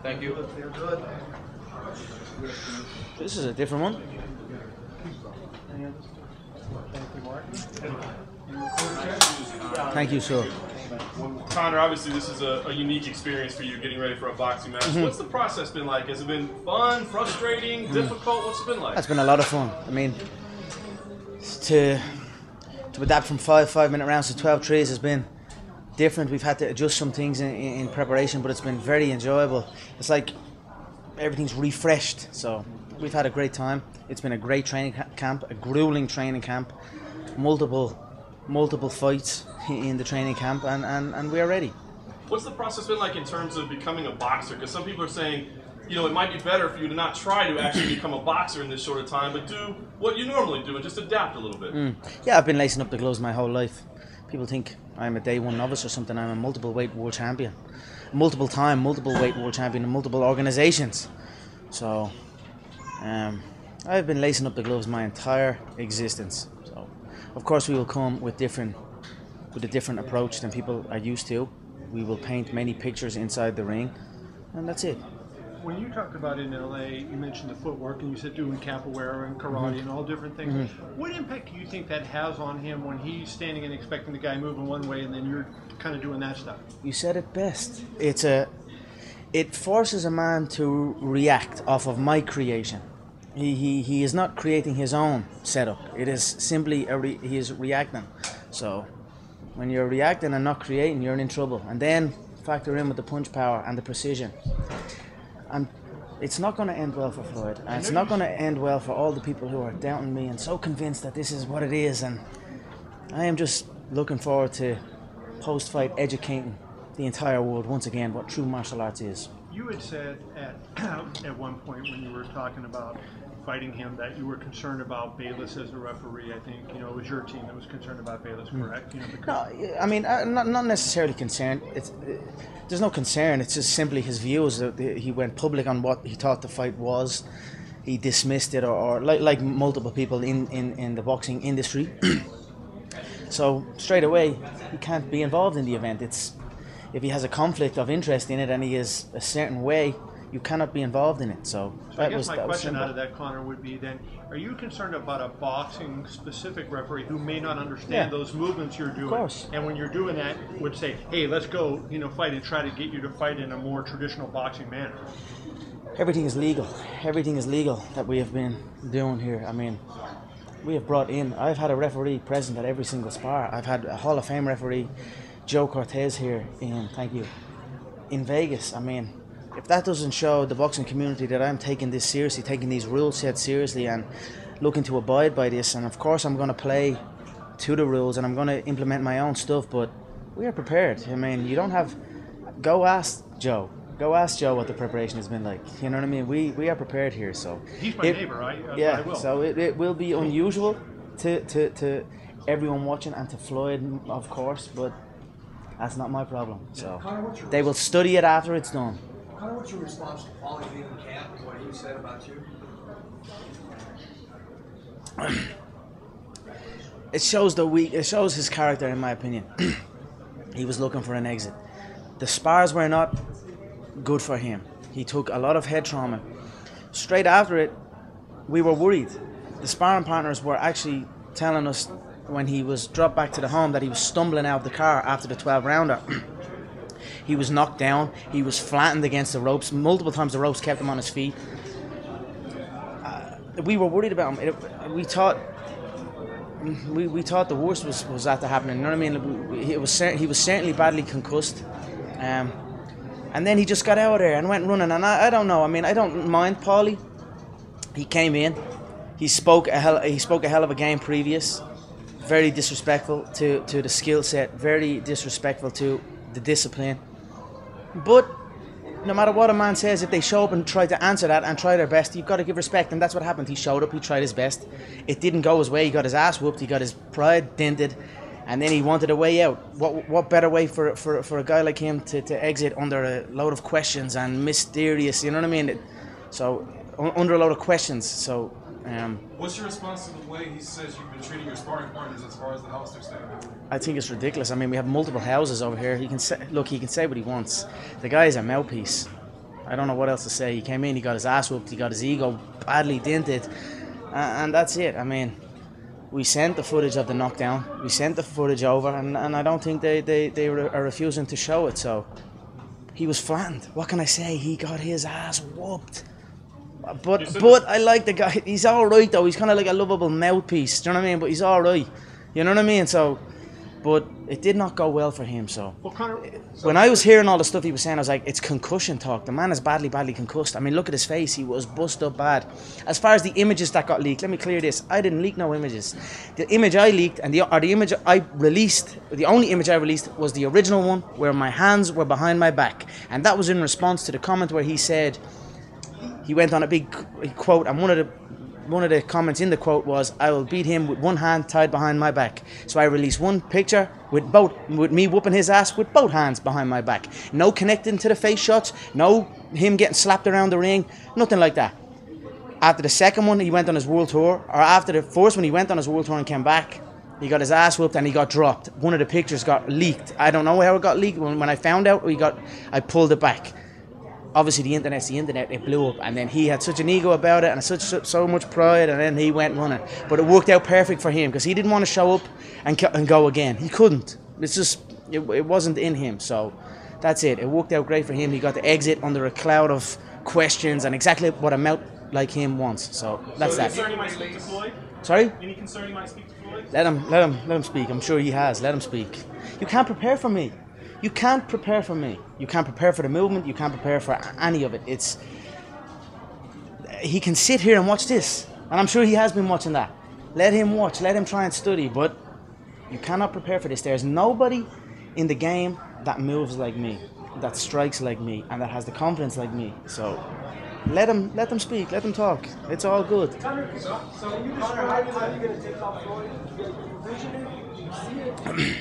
Thank you. This is a different one. Thank you, sir. Conor, obviously this is a unique experience for you getting ready for a boxing match. What's the process been like? Has it been fun, frustrating, difficult? What's it been like? That's been a lot of fun. I mean, to adapt from 5 minute rounds to 12 threes has been different. We've had to adjust some things in preparation, but it's been very enjoyable. It's like everything's refreshed, so we've had a great time. It's been a great training camp, a grueling training camp, multiple fights in the training camp, and we are ready. What's the process been like in terms of becoming a boxer? Because some people are saying, you know, it might be better for you to not try to actually become a boxer in this short of time, but do what you normally do and just adapt a little bit. Yeah, I've been lacing up the gloves my whole life. People think I'm a day one novice or something. I'm a multiple weight world champion, multiple weight world champion in multiple organizations. So I've been lacing up the gloves my entire existence. So of course we will come with a different approach than people are used to. We will paint many pictures inside the ring, and that's it. When you talked about in LA, you mentioned the footwork, and you said doing capoeira and karate and all different things. What impact do you think that has on him when he's standing and expecting the guy moving one way, and then you're kind of doing that stuff? You said it best. It forces a man to react off of my creation. He is not creating his own setup. It is simply he is reacting. So when you're reacting and not creating, you're in trouble. And then factor in with the punch power and the precision. And it's not going to end well for Floyd. And it's not going to end well for all the people who are doubting me and so convinced that this is what it is. And I am just looking forward to post-fight educating the entire world once again what true martial arts is. You had said at one point when you were talking about fighting him that you were concerned about Bayless as a referee. I think, you know, it was your team that was concerned about Bayless, correct? You know, no, I mean, not necessarily concerned. There's no concern. It's just simply his views. He went public on what he thought the fight was. He dismissed it, or like multiple people in the boxing industry. So straight away, he can't be involved in the event. If he has a conflict of interest in it and he is a certain way, you cannot be involved in it. So I guess my question out of that, Conor, would be then, are you concerned about a boxing specific referee who may not understand those movements you're doing? Of course. And when you're doing that, would say, hey, let's go, you know, fight and try to get you to fight in a more traditional boxing manner? Everything is legal. Everything is legal that we have been doing here. I mean, we have brought in, I've had a referee present at every single spar. I've had a Hall of Fame referee, Joe Cortez, here in Vegas. I mean, if that doesn't show the boxing community that I'm taking this seriously, taking these rule sets seriously and looking to abide by this, and of course I'm going to play to the rules and I'm going to implement my own stuff, but we are prepared. I mean, you don't have, go ask Joe what the preparation has been like. You know what I mean? We are prepared here. So he's my neighbor, right? Yeah, I will. So it will be unusual to everyone watching and to Floyd, of course, but that's not my problem. So they will study it after it's done. Conor, what's your response to Paulie being in camp and what he said about you? It shows his character, in my opinion. He was looking for an exit. The spars were not good for him. He took a lot of head trauma. Straight after it, we were worried. The sparring partners were actually telling us when he was dropped back to the home that he was stumbling out of the car after the 12 rounder. He was knocked down. He was flattened against the ropes. Multiple times the ropes kept him on his feet. We were worried about him. We thought the worst was after happening. You know what I mean? He was certainly badly concussed. And then he just got out of there and went running. And I don't know. I mean, I don't mind Paulie. He came in. He spoke a hell of a game previous. Very disrespectful to the skill set. Very disrespectful to the discipline. But no matter what a man says, if they show up and try to answer that and try their best, you've got to give respect, and that's what happened. He showed up, he tried his best. It didn't go his way. He got his ass whooped, he got his pride dented, and then he wanted a way out. What better way for a guy like him to exit under a load of questions and mysterious, you know what I mean? So under a load of questions. So what's your response to the way he says you've been treating your sparring partners as far as the house they're staying at? I think it's ridiculous. I mean, we have multiple houses over here. He can say what he wants. The guy is a mouthpiece. I don't know what else to say. He came in, he got his ass whooped, he got his ego badly dented, and that's it. I mean, we sent the footage of the knockdown, we sent the footage over, and I don't think they are refusing to show it. So he was flattened. What can I say? He got his ass whooped. But I like the guy. He's all right though. He's kind of like a lovable mouthpiece. Do you know what I mean? But he's all right. You know what I mean? So, but it did not go well for him. So, Well, Conor, when I was hearing all the stuff he was saying, I was like, it's concussion talk. The man is badly concussed. I mean, look at his face. He was bust up bad. As far as the images that got leaked, let me clear this. I didn't leak no images. The image I leaked and the image I released, the only image I released was the original one where my hands were behind my back. And that was in response to the comment where he said, he went on a big quote, and one of the comments in the quote was, I will beat him with one hand tied behind my back. So I released one picture with me whooping his ass with both hands behind my back. No connecting to the face shots, no him getting slapped around the ring, nothing like that. After the second one, he went on his world tour, or after the first one, he went on his world tour and came back. He got his ass whooped and he got dropped. One of the pictures got leaked. I don't know how it got leaked. When I found out, I pulled it back. Obviously the internet, it blew up, and then he had such an ego about it and so much pride, and then he went running. But it worked out perfect for him because he didn't want to show up and go again. He couldn't. It's just, it wasn't in him. So that's it. It worked out great for him. He got to exit under a cloud of questions and exactly what a mouth like him wants. So that's that. Concern he might speak to Floyd? Sorry? Any concern he might speak to Floyd? Let him speak. I'm sure he has. Let him speak. You can't prepare for me. You can't prepare for me. You can't prepare for the movement. You can't prepare for any of it. He can sit here and watch this, and I'm sure he has been watching that. Let him watch. Let him try and study. But you cannot prepare for this. There's nobody in the game that moves like me, that strikes like me, and that has the confidence like me. So let them speak. Let them talk. It's all good. Conor, you describe how you're going to take off Floyd? You vision it? You see it?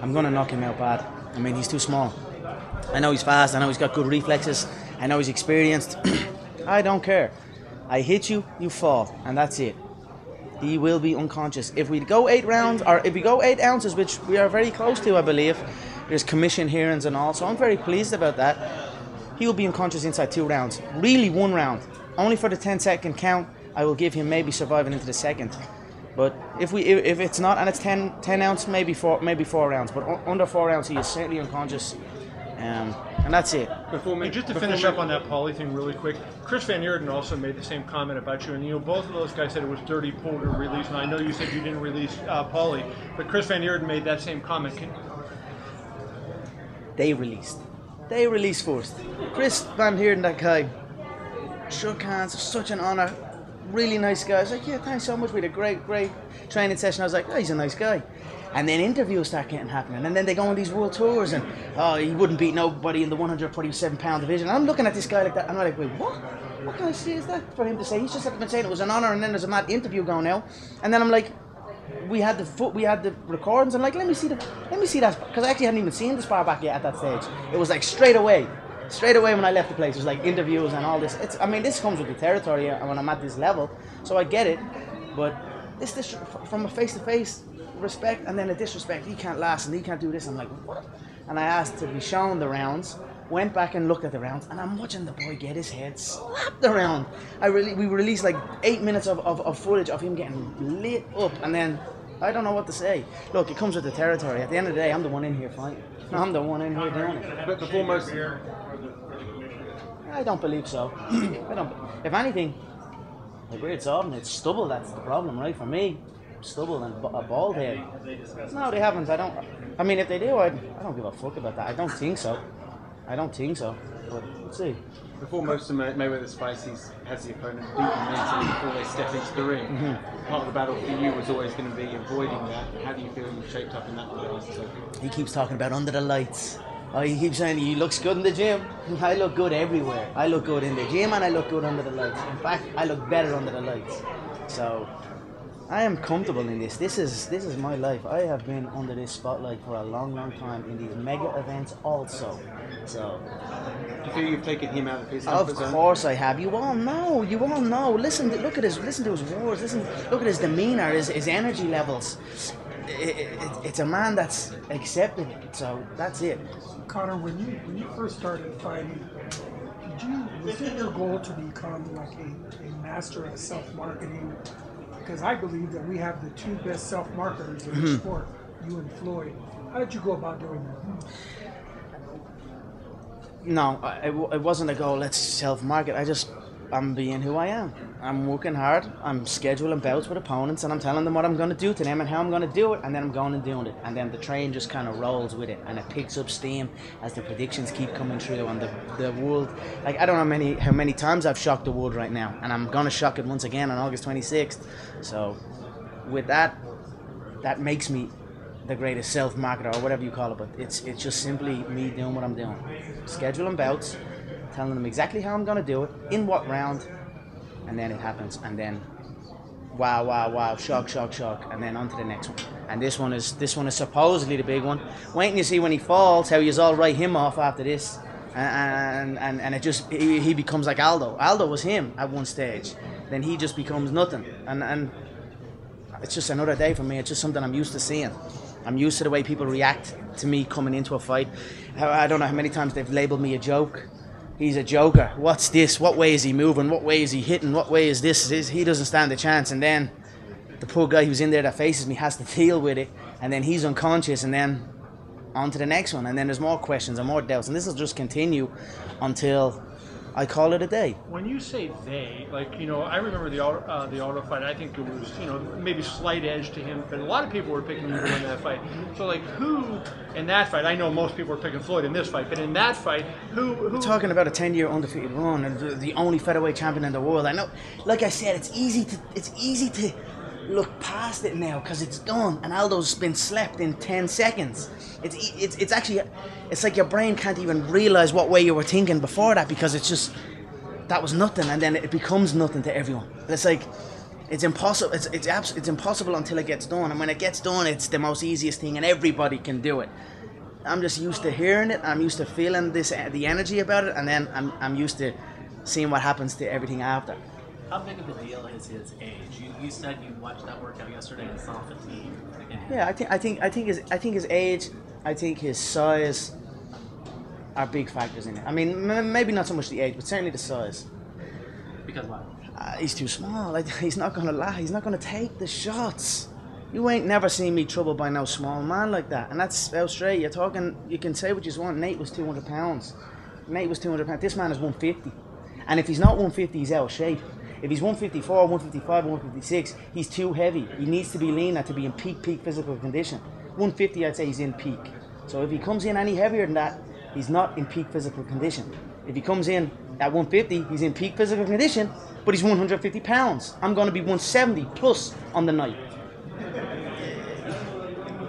I'm going to knock him out bad. I mean, he's too small. I know he's fast. I know he's got good reflexes. I know he's experienced. I don't care. I hit you, you fall, and that's it. He will be unconscious. If we go 8 rounds, or if we go 8 ounces, which we are very close to, I believe, there's commission hearings and all, so I'm very pleased about that. He will be unconscious inside 2 rounds. Really 1 round. Only for the 10-second count, I will give him maybe surviving into the second. But if it's not, and it's 10 ounce, maybe 4 rounds. But under 4 rounds, he is certainly unconscious. And that's it. And just to finish up on that Paulie thing really quick, Chris Van Eerden also made the same comment about you, and both of those guys said it was dirty pull to release, and I know you said you didn't release Paulie, but Chris Van Eerden made that same comment. They released first. Chris Van Eerden, that guy, shook hands, such an honour, really nice guy. I was like, yeah, thanks so much, we had a great training session. I was like, oh, he's a nice guy. And then interviews start getting happening, and then they go on these world tours, and he wouldn't beat nobody in the 147-pound division. And I'm looking at this guy like that, and I'm like, wait, what? What kind of shit is that for him to say? He's just been saying it was an honour, and then there's a mad interview going out, and then I'm like, we had the recordings. I'm like, let me see that, because I actually hadn't even seen the spar back yet at that stage. It was like straight away when I left the place. It was like interviews and all this. I mean, this comes with the territory, and when I'm at this level, so I get it. But this from a face-to-face respect, and then a disrespect. He can't last, and he can't do this. I'm like, what? And I asked to be shown the rounds. Went back and looked at the rounds, and I'm watching the boy get his head slapped around. We released like 8 minutes of footage of him getting lit up, and then I don't know what to say. Look, it comes with the territory. At the end of the day, I'm the one in here fighting. I'm the one in here doing it. But before most, I don't believe so. If anything, like where it's off and it's stubble, that's the problem, right? For me, stubble and a bald head. No, they haven't. I mean, if they do, I don't give a fuck about that. I don't think so. But let's see. before most of Mayweather's fights, he has the opponent beaten mentally before they step into the ring. Mm-hmm. Part of the battle for you was always going to be avoiding that. How do you feel you've shaped up in that regard? He keeps talking about under the lights. Oh, he keeps saying he looks good in the gym. I look good everywhere. I look good in the gym and I look good under the lights. In fact, I look better under the lights. So I am comfortable in this. This is my life. I have been under this spotlight for a long, long time in these mega events also. So do you feel you've taken him out of his comfort zone? Of course I have. You all know. Listen to his words. Look at his demeanor, his energy levels. it's a man that's accepted it. So that's it. Conor, when you first started fighting, was it your goal to become like a master at self-marketing? Because I believe that we have the two best self-marketers in the sport, you and Floyd. How did you go about doing that? No, it wasn't a goal. Let's self-market. I'm being who I am. I'm working hard. I'm scheduling bouts with opponents, and I'm telling them what I'm going to do to them and how I'm going to do it, and then I'm going and doing it. And then the train just kind of rolls with it, and it picks up steam as the predictions keep coming through. And the world, like, I don't know how many times I've shocked the world right now, and I'm going to shock it once again on August 26th. So with that makes me the greatest self-marketer, or whatever you call it. But it's just simply me doing what I'm doing, scheduling bouts, telling them exactly how I'm going to do it, in what round, and then it happens, and then wow, shock, and then on to the next one. And this one is supposedly the big one. Wait and you see when he falls, how you all write him off after this, and it just, he becomes like Aldo. Aldo was him at one stage, then he just becomes nothing, and it's just another day for me. It's just something I'm used to seeing. I'm used to the way people react to me coming into a fight. I don't know how many times they've labelled me a joke. He's a joker. What's this? What way is he moving? What way is he hitting? What way is this? He doesn't stand a chance. And then the poor guy who's in there that faces me has to deal with it. And then he's unconscious. And then on to the next one. And then there's more questions and more doubts. And this will just continue until I call it a day. When you say they, like, you know, I remember the auto fight. I think it was, you know, maybe slight edge to him, but a lot of people were picking you to win that fight. So, like, who in that fight? I know most people were picking Floyd in this fight, but in that fight, who? We're talking about a 10-year undefeated run and the only featherweight champion in the world. I know, like I said, it's easy to look past it now because it's done, and Aldo's been slept in 10 seconds. It's actually, it's like your brain can't even realize what way you were thinking before that, because it's just, that was nothing, and then it becomes nothing to everyone. It's like, it's impossible. It's impossible until it gets done, and when it gets done, it's the most easiest thing, and everybody can do it. I'm just used to hearing it. I'm used to feeling the energy about it, and then I'm used to seeing what happens to everything after. How big of a deal is his age? You said you watched that workout yesterday and saw fatigue. Yeah, I think his age, I think his size are big factors in it. I mean, maybe not so much the age, but certainly the size. Because what? He's too small. Like, he's not gonna take the shots. You ain't never seen me troubled by no small man like that. And that's how straight you're talking. You can say what you want. Nate was 200 pounds. This man is 150. And if he's not 150, he's out of shape. If he's 154, 155, 156, he's too heavy. He needs to be leaner to be in peak physical condition. 150, I'd say he's in peak. So if he comes in any heavier than that, he's not in peak physical condition. If he comes in at 150, he's in peak physical condition, but he's 150 pounds. I'm going to be 170 plus on the night.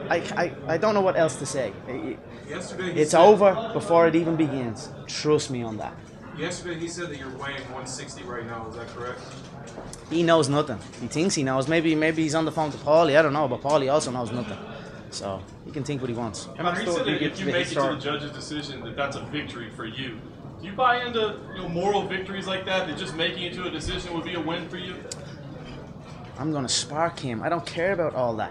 I don't know what else to say. It's over before it even begins. Trust me on that. Yesterday he said that you're weighing 160 right now. Is that correct? He knows nothing. He thinks he knows. Maybe he's on the phone to Paulie. I don't know, but Paulie also knows nothing. So he can think what he wants. And he said that if you make it to the judge's decision, that's a victory for you. Do you buy into moral victories like that? That just making it to a decision would be a win for you? I'm gonna spark him. I don't care about all that.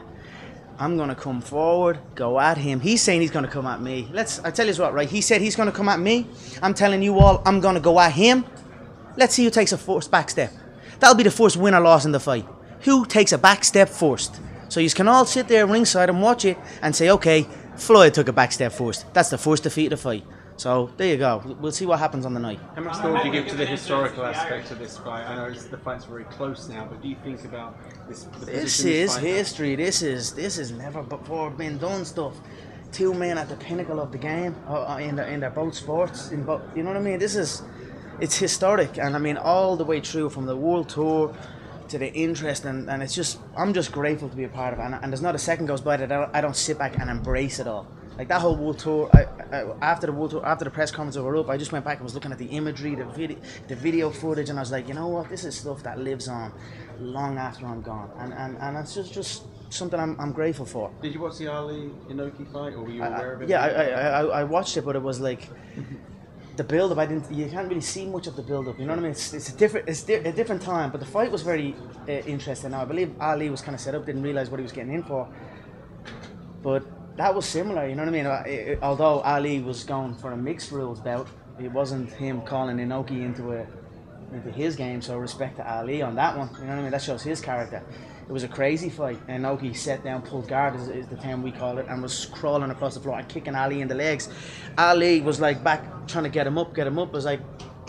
I'm gonna come forward, go at him. He's saying he's gonna come at me. I tell you what, right? He said he's gonna come at me. I'm telling you all, I'm gonna go at him. Let's see who takes a first back step. That'll be the first win or loss in the fight. Who takes a back step first? So you can all sit there ringside and watch it and say, okay, Floyd took a back step first. That's the first defeat of the fight. So there you go. We'll see what happens on the night. How much thought do you give to the historical aspect of this fight? I know the fight's very close now, but do you think about this? This is history. This is never before been done stuff. Two men at the pinnacle of the game in their both sports. You know what I mean? It's historic, and I mean all the way through from the world tour to the interest, and it's just, I'm just grateful to be a part of it. And there's not a second goes by that I don't sit back and embrace it all. Like that whole world tour, after the press conference over up, I just went back and was looking at the imagery, the video footage, and I was like, you know what, this is stuff that lives on long after I'm gone, and it's just something I'm grateful for. Did you watch the Ali Inoki fight, or were you aware of it? Yeah, I watched it, but it was like the build-up. You can't really see much of the build-up. You know what I mean? It's a different time, but the fight was very interesting. Now I believe Ali was kind of set up, didn't realize what he was getting in for. But that was similar, you know what I mean? Although Ali was going for a mixed rules bout, it wasn't him calling Inoki into his game, so respect to Ali on that one, you know what I mean? That shows his character. It was a crazy fight. Inoki set down, pulled guard is the term we call it, and was crawling across the floor and kicking Ali in the legs. Ali was like back trying to get him up. It was like,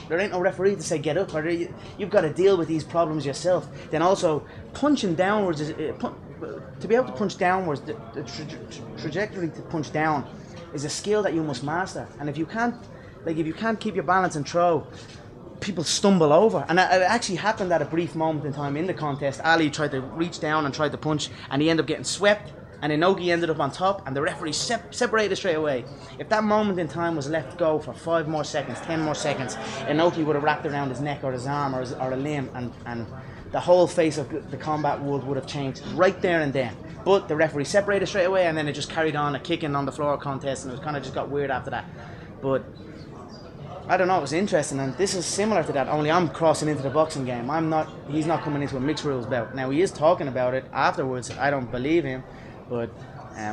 there ain't no referee to say get up, or you've got to deal with these problems yourself. Then also, punching downwards, to be able to punch downwards, the trajectory to punch down is a skill that you must master. And if you can't keep your balance and throw, people stumble over. And it actually happened at a brief moment in time in the contest. Ali tried to reach down and tried to punch, and he ended up getting swept, and Inoki ended up on top, and the referee separated straight away. If that moment in time was left go for 5 more seconds, 10 more seconds, Inoki would have wrapped around his neck or his arm or a limb, and the whole face of the combat would have changed right there and then. But the referee separated straight away, and then it just carried on a kicking on the floor contest, and it was kind of just got weird after that. But I don't know, it was interesting, and this is similar to that, only I'm crossing into the boxing game. He's not coming into a mixed rules bout. Now, he is talking about it afterwards. I don't believe him, but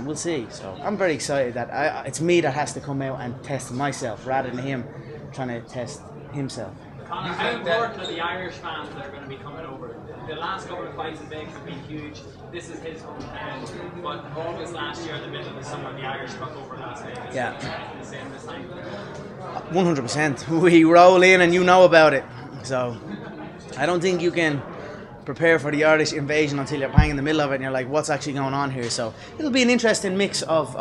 we'll see. So I'm very excited that it's me that has to come out and test myself rather than him trying to test himself. Conor, how important are the Irish fans that are going to be coming over? The last couple of fights in Vegas have been huge. This is his hometown. But August last year, in the middle of the summer, the Irish got over Las Vegas. Yeah. The same this time. 100%. We roll in and you know about it. So I don't think you can prepare for the Irish invasion until you're bang in the middle of it and you're like, what's actually going on here? So it'll be an interesting mix of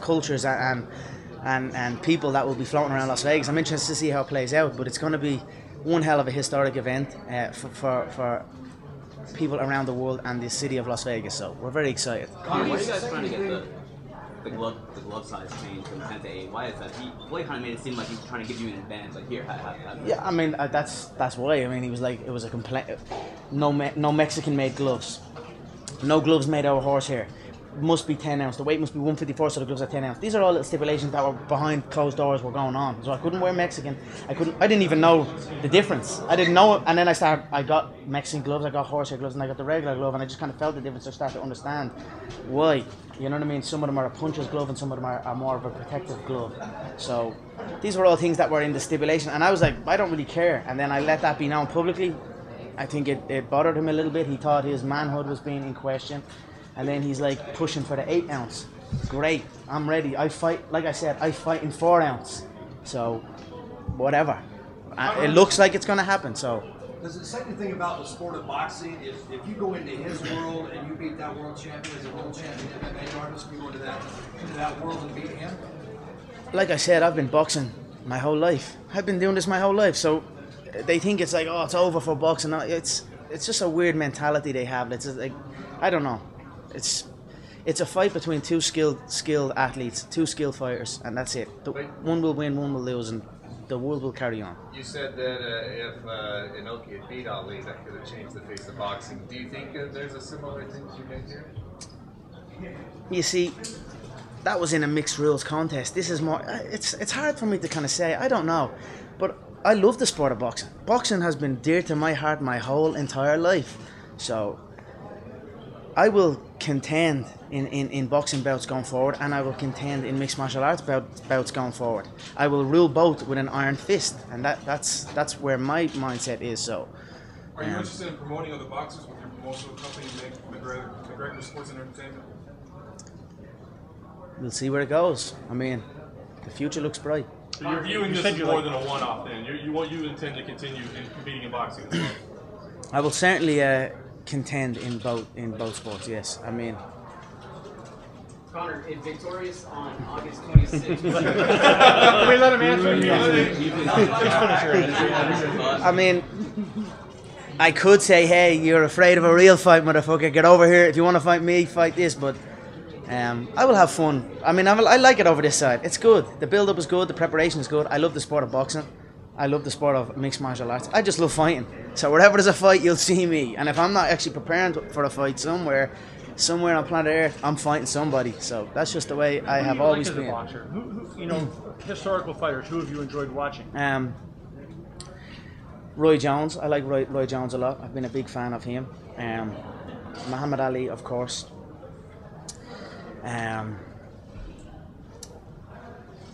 cultures and people that will be floating around Las Vegas. I'm interested to see how it plays out, but it's going to be one hell of a historic event for people around the world and the city of Las Vegas. So we're very excited. Conor, why are you guys trying to get the glove size changed from 10 to 8? Why is that? Blake kind of made it seem like he was trying to give you an advantage. Like, here, have yeah, I mean that's why. I mean, he was like, it was a complaint. No Mexican made gloves. No gloves made out of horsehair. Must be 10 ounce. The weight must be 154, so the gloves are 10 ounce. These are all little stipulations that were behind closed doors were going on. So I couldn't wear Mexican. I didn't even know the difference. I didn't know it. And then I got Mexican gloves, I got horsehair gloves, and I got the regular glove, and I just kind of felt the difference. I started to understand why. You know what I mean? Some of them are a puncher's glove, and some of them are more of a protective glove. So these were all things that were in the stipulation, and I was like, I don't really care. And then I let that be known publicly. I think it bothered him a little bit. He thought his manhood was being in question. And then he's like pushing for the 8 ounce. Great, I'm ready. I fight, like I said, I fight in 4 ounce. So, whatever. It looks like it's going to happen. So. Because the second thing about the sport of boxing is if you go into his world and you beat that world champion as a world champion MMA artist, you go into that world and beat him. Like I said, I've been boxing my whole life. I've been doing this my whole life. So they think it's like, oh, it's over for boxing. It's just a weird mentality they have. It's just like, I don't know. It's a fight between two skilled athletes, two skilled fighters, and that's it. One will win, one will lose, and the world will carry on. You said that if Inoki had beat Ali, that could have changed the face of boxing. Do you think there's a similar thing you made here? You see, that was in a mixed rules contest. This is more. It's hard for me to kind of say. I don't know, but I love the sport of boxing. Boxing has been dear to my heart my whole entire life, so I will contend in boxing bouts going forward, and I will contend in mixed martial arts bouts going forward. I will rule both with an iron fist, and that's where my mindset is. So, are you interested in promoting other boxers with your promotional company, McGregor Sports and Entertainment? We'll see where it goes. I mean, the future looks bright. So you're viewing this as more than a one-off, then? You intend to continue competing in boxing as well? I will certainly contend in both sports. Yes, I mean. Conor, is victorious on August 26th. Can we let him answer? I mean, I could say, hey, you're afraid of a real fight, motherfucker. Get over here. If you want to fight me, fight this. But I will have fun. I mean, I like it over this side. It's good. The build-up is good. The preparation is good. I love the sport of boxing. I love the sport of mixed martial arts. I just love fighting. So wherever there's a fight, you'll see me. And if I'm not actually preparing for a fight somewhere on planet Earth, I'm fighting somebody. So that's just the way I have always been. Who, historical fighters, who have you enjoyed watching? Roy Jones. I like Roy Jones a lot. I've been a big fan of him. Muhammad Ali, of course.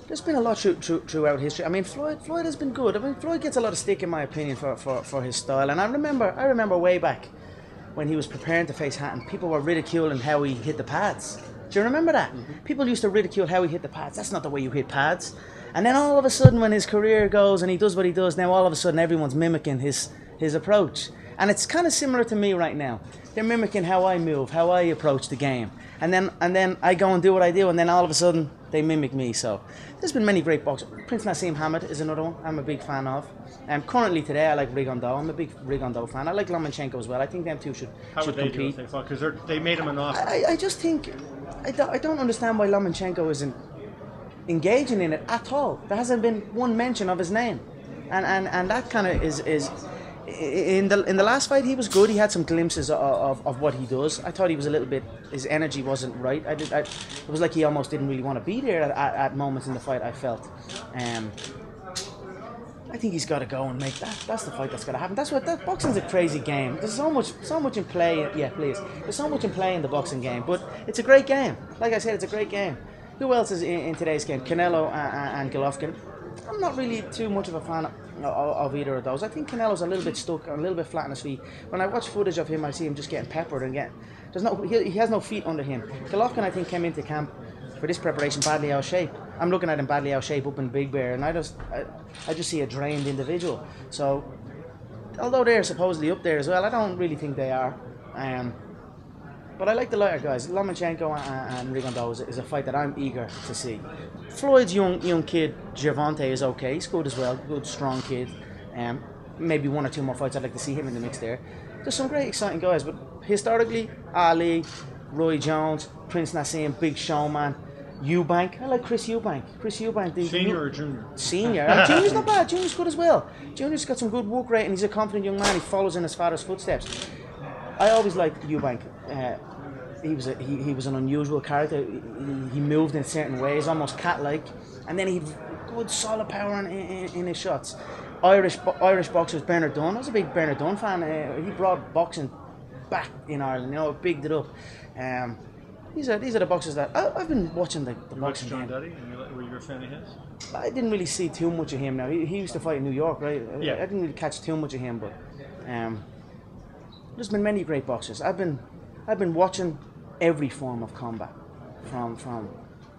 There's been a lot throughout history. I mean, Floyd has been good. I mean, Floyd gets a lot of stick, in my opinion, for his style. And I remember way back when he was preparing to face Hatton, people were ridiculing how he hit the pads. Do you remember that? People used to ridicule how he hit the pads. That's not the way you hit pads. And then all of a sudden, when his career goes and he does what he does, now all of a sudden everyone's mimicking his approach. And it's kind of similar to me right now. They're mimicking how I move, how I approach the game. And then I go and do what I do, and then all of a sudden they mimic me. So there's been many great boxers. Prince Nassim Hamed is another one I'm a big fan of. Currently today I like Rigondeaux. I'm a big Rigondeaux fan. I like Lomachenko as well. I think them two should compete. Because they made him an offer. I just think I don't understand why Lomachenko isn't engaging in it at all. There hasn't been one mention of his name, and that kind of is in the last fight he was good. He had some glimpses of what he does. I thought he was a little bit, his energy wasn't right. It was like he almost didn't really want to be there at moments in the fight, I felt. I think he's got to go and make that. That's the fight that's got to happen. That boxing's a crazy game. There's so much in play. Yeah, please. There's so much in play in the boxing game, but it's a great game. Like I said, it's a great game. Who else is in today's game? Canelo and Golovkin. I'm not really too much of a fan of either of those. I think Canelo's a little bit stuck, a little bit flat on his feet. When I watch footage of him, I see him just getting peppered and he has no feet under him. Golovkin, I think, came into camp for this preparation badly out of shape. I'm looking at him badly out of shape up in Big Bear, and I just see a drained individual. So, although they're supposedly up there as well, I don't really think they are. But I like the lighter guys. Lomachenko and Rigondeaux is a fight that I'm eager to see. Floyd's young kid, Gervonta, is okay. He's good as well. Good, strong kid. Maybe one or two more fights I'd like to see him in the mix there. There's some great, exciting guys. But historically, Ali, Roy Jones, Prince Nassim, Big Showman, Eubank. I like Chris Eubank. Senior or junior? Senior. Junior's not bad. Junior's good as well. Junior's got some good work rate, and he's a confident young man. He follows in his father's footsteps. I always liked Eubank. He was an unusual character. He moved in certain ways, almost cat-like, and then he had good solid power in his shots. Irish boxers, Bernard Dunn. I was a big Bernard Dunn fan. He brought boxing back in Ireland. Bigged it up. These are the boxers that I've been watching the boxing. John Duddy, were you a fan of his? I didn't really see too much of him. Now he used to fight in New York, right? Yeah. I didn't really catch too much of him, but there's been many great boxers. I've been watching every form of combat, from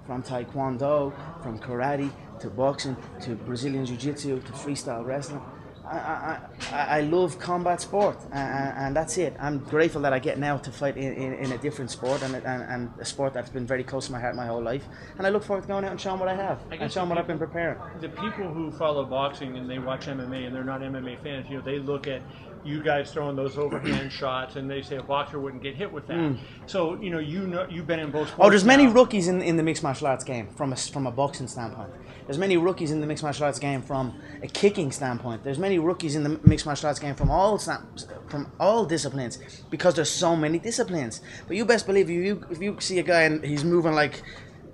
taekwondo, from karate to boxing to Brazilian jiu-jitsu to freestyle wrestling. I love combat sport, and that's it. I'm grateful that I get now to fight in a different sport and a sport that's been very close to my heart my whole life. And I look forward to going out and showing what I have and showing what I've been preparing. The people who follow boxing and they watch MMA and they're not MMA fans, they look at you guys throwing those overhand shots and they say a boxer wouldn't get hit with that. So you've been in both sports. Oh, there's many rookies in the mixed martial arts game from a boxing standpoint. There's many rookies in the mixed martial arts game from a kicking standpoint. There's many rookies in the mixed martial arts game from all disciplines, because there's so many disciplines. But you best believe if you see a guy and he's moving like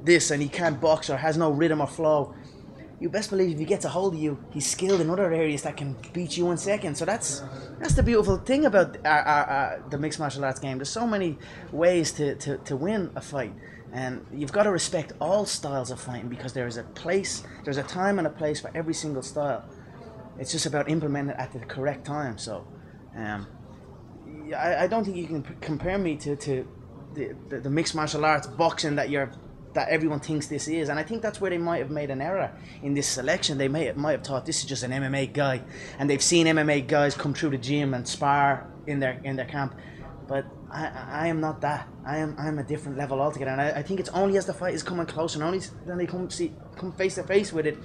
this and he can't box or has no rhythm or flow, you best believe if he gets a hold of you, he's skilled in other areas that can beat you in seconds. So that's the beautiful thing about the mixed martial arts game. There's so many ways to win a fight. And you've got to respect all styles of fighting, because there's a time and a place for every single style. It's just about implementing it at the correct time. So, I don't think you can compare me to the mixed martial arts boxing that everyone thinks this is. And I think that's where they might have made an error in this selection. They might have thought this is just an MMA guy, and they've seen MMA guys come through the gym and spar in their camp. But I am not that. I'm a different level altogether, and I think it's only as the fight is coming closer, and only then they come face to face with it,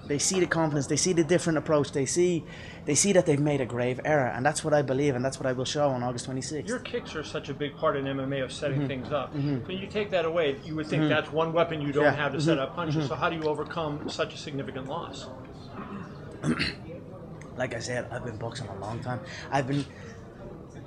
they see the confidence, they see the different approach, they see that they've made a grave error, and that's what I believe, and that's what I will show on August 26th. Your kicks are such a big part in MMA of setting things up. When you take that away, you would think that's one weapon you don't have to set up punches. So how do you overcome such a significant loss? Like I said, I've been boxing a long time.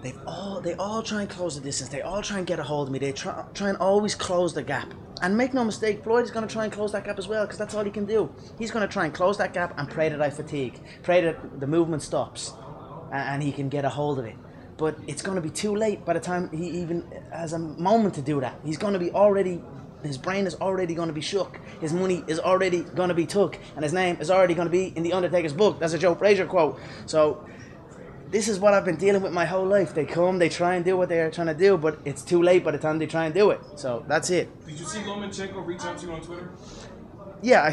They all try and close the distance. They all try and get a hold of me. They try and always close the gap. And make no mistake, Floyd is going to try and close that gap as well, because that's all he can do. He's going to try and close that gap and pray that I fatigue. Pray that the movement stops and he can get a hold of it. But it's going to be too late by the time he even has a moment to do that. He's going to be already his brain is already going to be shook. His money is already going to be took, and his name is already going to be in the Undertaker's book. That's a Joe Frazier quote. So this is what I've been dealing with my whole life. They come, they try and do what they're trying to do, but it's too late by the time they try and do it. So that's it. Did you see Lomachenko reach out to you on Twitter? Yeah,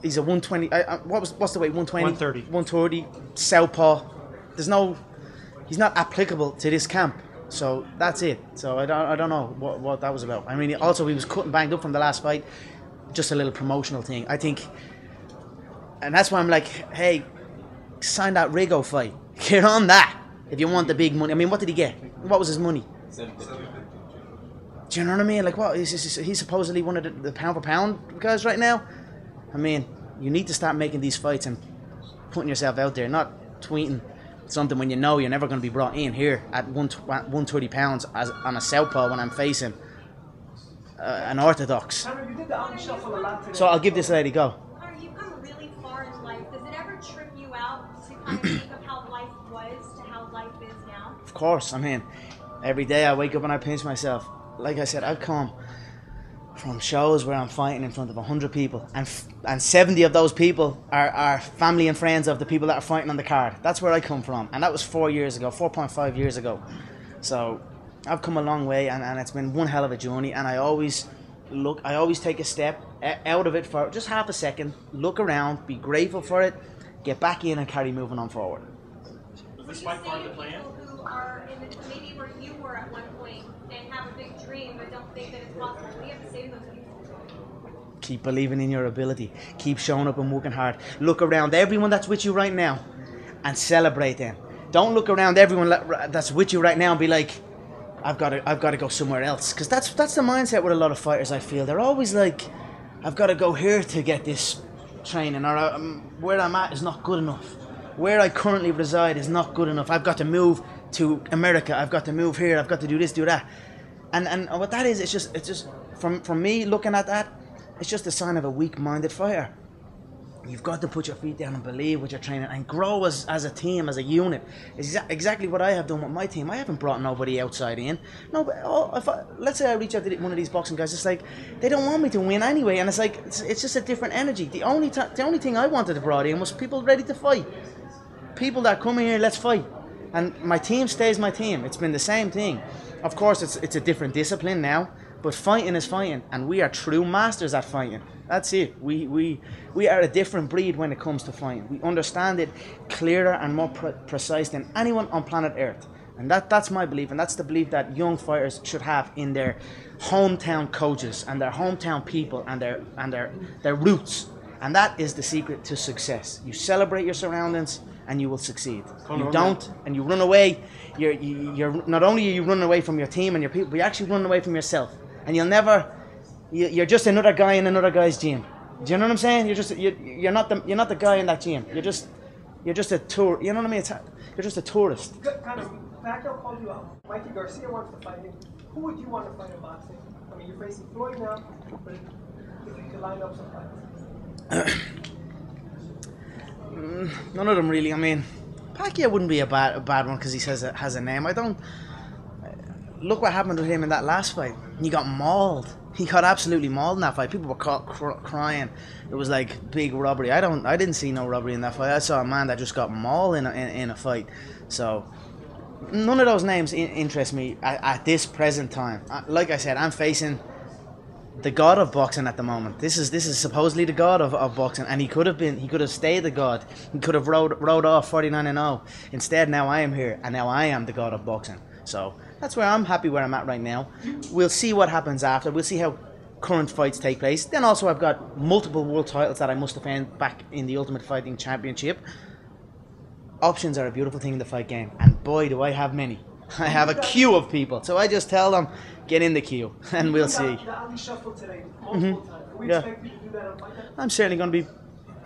he's a 120. What's the weight? 120. 130. 130. Southpaw. He's not applicable to this camp. So that's it. So I don't know what that was about. I mean, also he was cut and banged up from the last fight. Just a little promotional thing, I think. And that's why I'm like, hey, sign that Rigo fight. Get on that if you want the big money. I mean, what did he get? What was his money? Do you know what I mean? Like, what? He's supposedly one of the pound for pound guys right now. I mean, you need to start making these fights and putting yourself out there, not tweeting something when you know you're never going to be brought in here at 130 pounds on a southpaw when I'm facing an orthodox. So I'll give this lady a go. Conor, you've come really far in life. Does it ever trip you out to kind of think of how life was to how life is now? Of course. I mean, every day I wake up and I pinch myself. Like I said, I've come from shows where I'm fighting in front of 100 people, and 70 of those people are family and friends of the people that are fighting on the card. That's where I come from, and that was 4.5 years ago. So I've come a long way, and it's been one hell of a journey, and I always take a step out of it for just half a second, look around, be grateful for it, get back in and carry moving on forward. Was this fight part of the plan? Who are in the, maybe where you were at one point and have a big dream but don't think that it's possible, what do you have to say to those people? Keep believing in your ability. Keep showing up and working hard. Look around everyone that's with you right now and celebrate them. Don't look around everyone that's with you right now and be like, I've got to go somewhere else. Because that's the mindset with a lot of fighters, I feel. They're always like, I've got to go here to get this training, or where I'm at is not good enough. Where I currently reside is not good enough. I've got to move to America. I've got to move here. I've got to do this, do that. And what that is, it's just from me looking at that, it's just a sign of a weak-minded fighter. You've got to put your feet down and believe what you're training and grow as a team, as a unit. It's exactly what I have done with my team. I haven't brought nobody outside in. No, but let's say I reach out to one of these boxing guys, it's like they don't want me to win anyway, and it's like it's just a different energy. The only thing I wanted to brought in was people ready to fight, people that come in here, let's fight, and my team stays my team. It's been the same thing. Of course, it's a different discipline now, but fighting is fighting, and we are true masters at fighting. That's it. We are a different breed when it comes to fighting. We understand it clearer and more precise than anyone on planet Earth. And that's my belief, and that's the belief that young fighters should have in their hometown coaches and their hometown people and their roots. And that is the secret to success. You celebrate your surroundings and you will succeed. You don't and you run away, you're not only are you running away from your team and your people, but you're actually running away from yourself. And you're just another guy in another guy's gym. Do you know what I'm saying? You're not the guy in that gym. You're just a tour. You know what I mean? You're just a tourist. Kind of Pacquiao called you out. Mikey Garcia wants to fight him. Who would you want to fight in boxing? I mean, you're facing Floyd now, but if you could line up some fights. None of them really. I mean, Pacquiao wouldn't be a bad one because he has a name. I don't. Look what happened to him in that last fight. He got mauled. He got absolutely mauled in that fight. People were crying. It was like big robbery. I didn't see no robbery in that fight. I saw a man that just got mauled in a fight. So none of those names interest me at this present time. Like I said, I'm facing the god of boxing at the moment. This is supposedly the god of boxing, and he could have stayed the god. He could have rode off 49-0. Instead, now I am here, and now I am the god of boxing. So that's where I'm happy where I'm at right now. We'll see what happens after. We'll see how current fights take place. Then also I've got multiple world titles that I must defend back in the Ultimate Fighting Championship. Options are a beautiful thing in the fight game, and boy do I have many. I have a queue of people, so I just tell them, get in the queue, and we'll see. The Ali Shuffle today, multiple times. Can we expect you to do that on Fight Night? I'm certainly going to be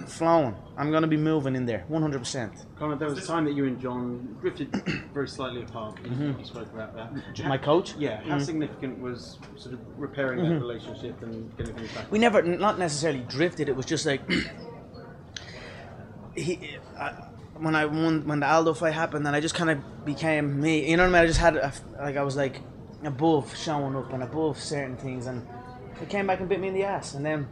flowing. I'm going to be moving in there, 100%. Conor, there was a time that you and John drifted very slightly apart. You spoke about that. My coach? Yeah. How significant was sort of repairing that relationship and getting things back? We never, not necessarily drifted. It was just like when the Aldo fight happened, then I just kind of became me. You know what I mean? I just had I was like above showing up and above certain things, and it came back and bit me in the ass. And then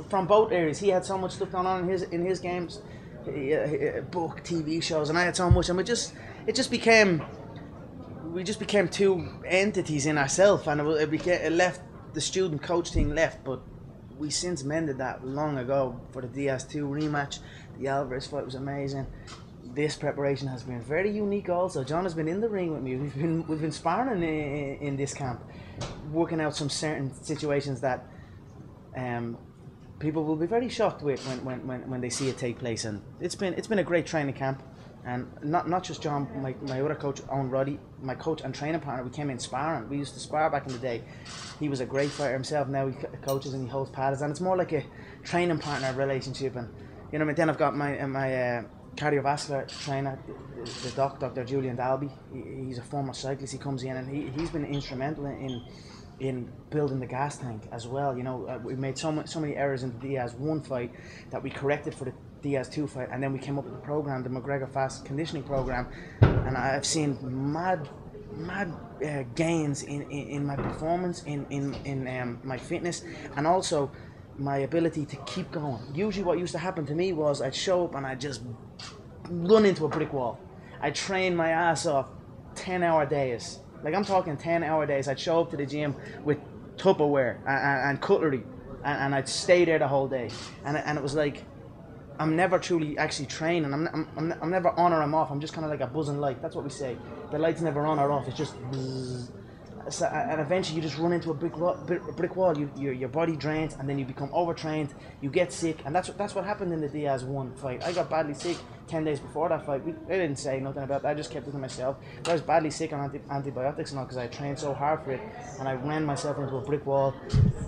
from both areas, he had so much stuff going on in his games, book, TV shows, and I had so much, and we just became two entities in ourselves, and it left the student coach thing left, but we since mended that long ago for the Diaz-2 rematch. The Alvarez fight was amazing. This preparation has been very unique also. John has been in the ring with me. We've been sparring in this camp, working out some certain situations that people will be very shocked with when they see it take place. And it's been a great training camp. And not just John, my other coach, Owen Roddy, my coach and training partner, we came in sparring. We used to spar back in the day. He was a great fighter himself. Now he coaches and he holds paddles, and it's more like a training partner relationship. And you know, then I've got my cardiovascular trainer, the Dr. Julian Dalby. He's a former cyclist. He comes in and he's been instrumental in building the gas tank as well. You know, we made so many errors in the Diaz-1 fight that we corrected for the Diaz-2 fight, and then we came up with the program, the McGregor Fast Conditioning Program, and I've seen mad gains in my performance, in my fitness, and also my ability to keep going. Usually what used to happen to me was I'd show up and I'd just run into a brick wall. I'd train my ass off 10-hour days. Like, I'm talking 10-hour days. I'd show up to the gym with Tupperware and cutlery, and I'd stay there the whole day. And it was like, I'm never truly actually training. I'm never on or I'm off. I'm just kind of like a buzzing light. That's what we say. The light's never on or off. It's just buzz. So, and eventually you just run into a brick wall. Your body drains, and then you become overtrained. You get sick, and that's what happened in the Diaz-1 fight. I got badly sick 10 days before that fight. I didn't say nothing about that. I just kept it to myself. But I was badly sick on antibiotics and all because I trained so hard for it, and I ran myself into a brick wall.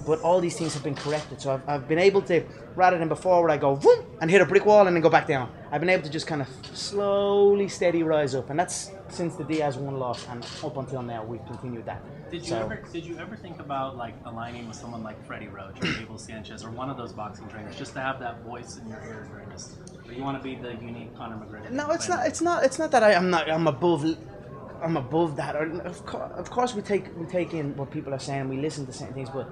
But all these things have been corrected. So I've been able to, rather than before where I go boom and hit a brick wall and then go back down, I've been able to just kind of steady rise up, and that's since the Diaz-1 loss, and up until now we've continued that. Did you ever think about like aligning with someone like Freddie Roach or Abel Sanchez or one of those boxing trainers, just to have that voice in your ear during this? Or you want to be the unique Conor McGregor? No, it's not. It's not that I'm above that. Of course, we take in what people are saying. We listen to certain things, but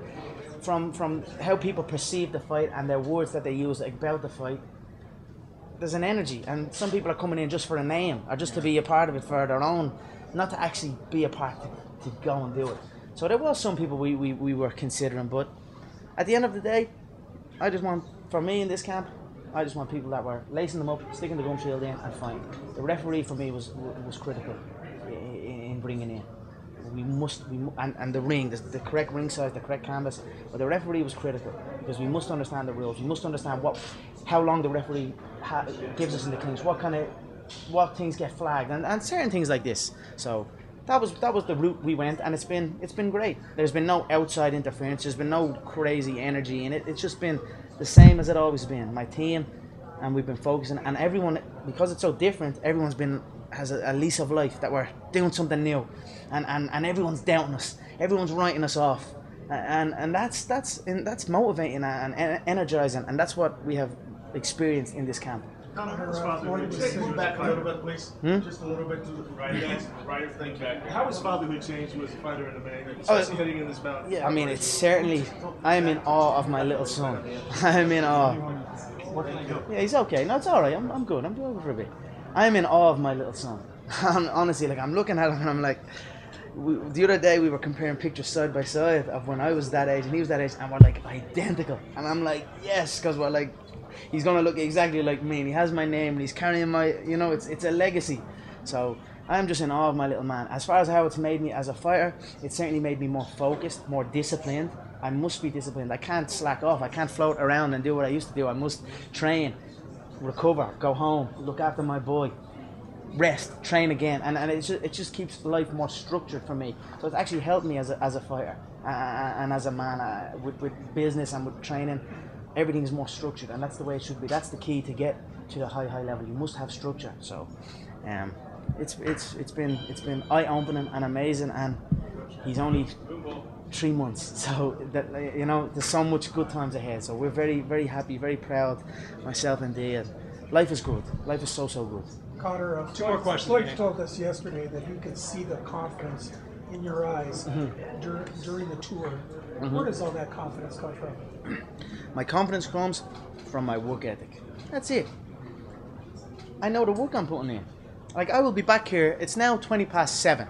from how people perceive the fight and their words that they use about the fight, there's an energy, and some people are coming in just for a name or just to be a part of it for their own, not to actually be a part to go and do it. So there was some people we were considering, but at the end of the day, I just want, for me in this camp, I just want people that were lacing them up, sticking the gum shield in, and fighting. The referee for me was critical in bringing in. And the ring, the correct ring size, the correct canvas, but the referee was critical because we must understand the rules. We must understand how long the referee gives us in the clinch, what things get flagged, and certain things like this. So that was the route we went, and it's been great. There's been no outside interference. There's been no crazy energy in it. It's just been the same as it always been. My team, and we've been focusing, and everyone, because it's so different, everyone's has a lease of life that we're doing something new, and everyone's doubting us, everyone's writing us off, and that's motivating and energizing, and that's what we have experienced in this camp. Conor, how his fatherhood changed? Move back a little bit, please. Just a little bit to the right thing back. How has fatherhood changed you as a fighter in the man, especially heading in this bout? Yeah, I mean, it's certainly. I am in awe of my little son. I'm in awe. Yeah, he's okay. No, it's all right. I'm good. I'm doing good for a bit. I'm in awe of my little son. Honestly, like, I'm looking at him and I'm like, the other day we were comparing pictures side by side of when I was that age and he was that age, and we're like identical. And I'm like, yes, because we're like, he's gonna look exactly like me, and he has my name, and he's carrying my, it's a legacy. So I'm just in awe of my little man. As far as how it's made me as a fighter, it certainly made me more focused, more disciplined. I must be disciplined. I can't slack off. I can't float around and do what I used to do. I must train, recover, go home, look after my boy, rest, train again, and it just keeps life more structured for me. So it's actually helped me as a fighter and as a man with business and with training. Everything is more structured, and that's the way it should be. That's the key to get to the high level. You must have structure. So it's been eye-opening and amazing, and he's only 3 months, so that there's so much good times ahead. So we're very, very happy, very proud, myself and Dee. Life is good. Life is so good. Conor, two more questions. Floyd told us yesterday that he could see the confidence in your eyes during the tour. Where does all that confidence come from? My confidence comes from my work ethic. That's it. I know the work I'm putting in. Like, I will be back here, it's now 7:20.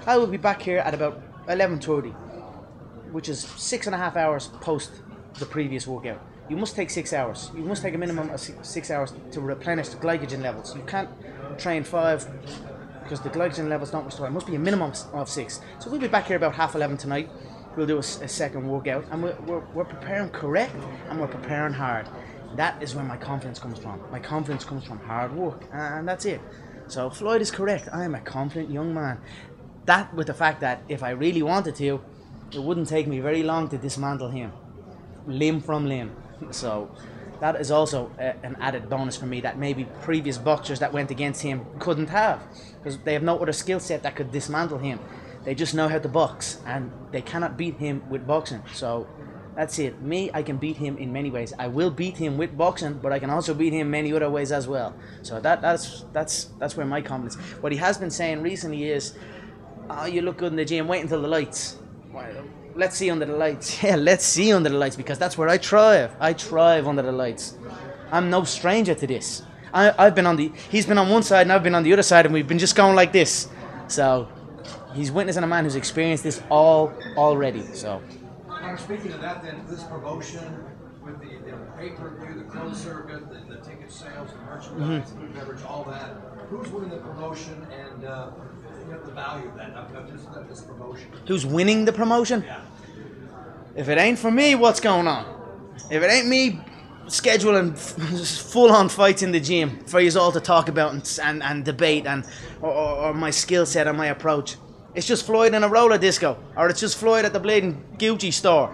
I will be back here at about 11:30, which is 6.5 hours post the previous workout. You must take 6 hours. You must take a minimum of 6 hours to replenish the glycogen levels. You can't train 5 because the glycogen levels don't restore. It must be a minimum of 6. So we'll be back here about 11:30 tonight. We'll do a second workout, and we're preparing correct, and we're preparing hard. That is where my confidence comes from. My confidence comes from hard work, and that's it. So Floyd is correct. I am a confident young man. That with the fact that if I really wanted to, it wouldn't take me very long to dismantle him, limb from limb. So that is also an added bonus for me that maybe previous boxers that went against him couldn't have, because they have no other skill set that could dismantle him. They just know how to box, and they cannot beat him with boxing. So that's it. Me, I can beat him in many ways. I will beat him with boxing, but I can also beat him many other ways as well. So that's where my confidence. What he has been saying recently is, "Oh, you look good in the gym. Wait until the lights. Let's see under the lights." Yeah, let's see under the lights, because that's where I thrive. I thrive under the lights. I'm no stranger to this. He's been on one side and I've been on the other side, and we've been just going like this. So he's witnessing a man who's experienced this all already. So. Conor, speaking of that, then this promotion with the pay-per-view, the closed circuit, the ticket sales, the merchandise, food, beverage, all that. Who's winning the promotion, and the value of that? Not just this promotion. Who's winning the promotion? Yeah. If it ain't for me, what's going on? If it ain't me scheduling full-on fights in the gym for you all to talk about and debate, or my skill set and my approach, it's just Floyd in a roller disco, or it's just Floyd at the bleeding Gucci store.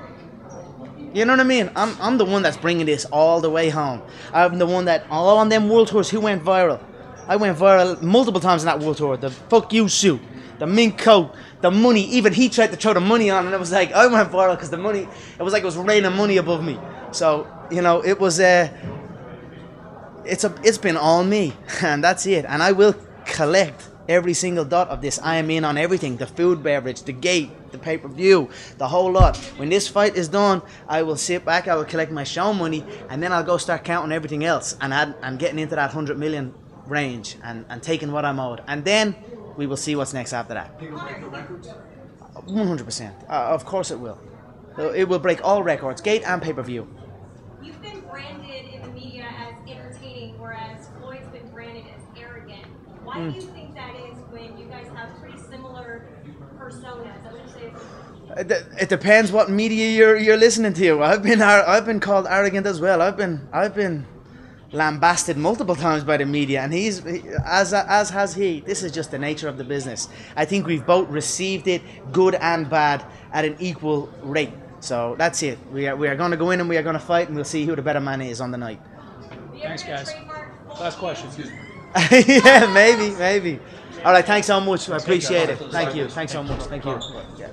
You know what I mean? I'm the one that's bringing this all the way home. I'm the one that, all on them world tours, who went viral? I went viral multiple times in that world tour. The fuck you suit, the mink coat, the money. Even he tried to throw the money on, and it was like, I went viral because the money, it was like it was raining money above me. So, it was, it's been all me, and that's it. And I will collect every single dot of this. I am in on everything. The food, beverage, the gate, the pay-per-view, the whole lot. When this fight is done, I will sit back, I will collect my show money, and then I'll go start counting everything else, and getting into that 100 million range, and taking what I'm owed. And then we will see what's next after that. 100%. Of course it will. It will break all records, gate and pay-per-view. You've been branded in the media as entertaining, whereas Floyd's been branded as arrogant. Why do you think that is when you guys have pretty similar personas? I would say it depends what media you're listening to. I've been called arrogant as well. I've been lambasted multiple times by the media, and as has he. This is just the nature of the business. I think we've both received it, good and bad, at an equal rate. So that's it. We are going to go in and we are going to fight, and we'll see who the better man is on the night. Thanks, guys. Last question. Yeah, maybe. All right, thanks so much. I appreciate it. Thank you. Thanks so much. Thank you. Yeah.